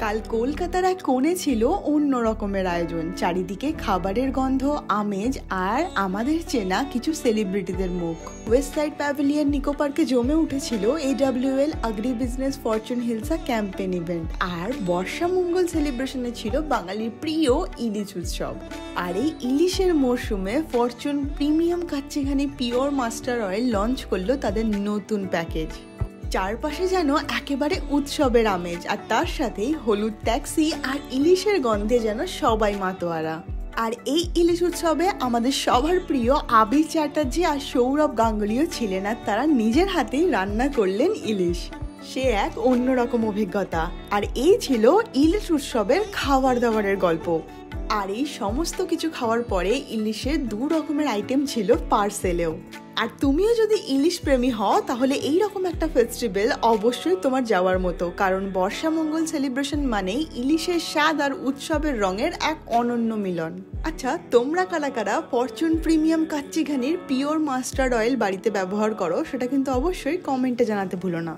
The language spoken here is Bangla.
কাল কলকাতার এক কোণে ছিল অন্য রকমের আয়োজন। চারিদিকে খাবারের গন্ধ, আমেজ আর আমাদের চেনা কিছু সেলিব্রিটিদের মুখ। ওয়েস্ট সাইড প্যাভিলিয়ন নিকো পার্কে জমে উঠেছিল AWL agri business Fortune Hilsa campaign event. আর বর্ষা মঙ্গল সেলিব্রেশনে ছিল বাঙালির প্রিয় ইলিশ উৎসব। আর এই ইলিশের মরশুমে Fortune premium kachi ghani pure mustard oil launch করলো তাদের নতুন প্যাকেজ। চারপাশে যেন একেবারে উৎসবের আমেজ, আর তার সাথেই হলুদ ট্যাক্সি আর ইলিশের গন্ধে যেন সবাই মাতোয়ারা। আর এই ইলিশ উৎসবে আমাদের সবার প্রিয় আবির চ্যাটার্জি আর সৌরভ গাঙ্গুলিও ছিলেন, আর তারা নিজের হাতেই রান্না করলেন ইলিশ। সে এক অন্যরকম অভিজ্ঞতা। আর এই ছিল ইলিশ উৎসবের খাবার দাবারের গল্প। আর এই সমস্ত কিছু খাওয়ার পরে ইলিশের 2 রকমের আইটেম ছিল পার্সেলেও। আর তুমিও যদি ইলিশ প্রেমী হও তাহলে এই রকম একটা ফেস্টিভ্যাল অবশ্যই তোমার যাওয়ার মতো, কারণ বর্ষা মঙ্গল সেলিব্রেশন মানেই ইলিশের স্বাদ আর উৎসবের রঙের এক অনন্য মিলন। আচ্ছা, তোমরা কারা কারা ফরচুন প্রিমিয়াম কাচ্চিঘানির পিওর মাস্টার্ড অয়েল বাড়িতে ব্যবহার করো সেটা কিন্তু অবশ্যই কমেন্টে জানাতে ভুলো না।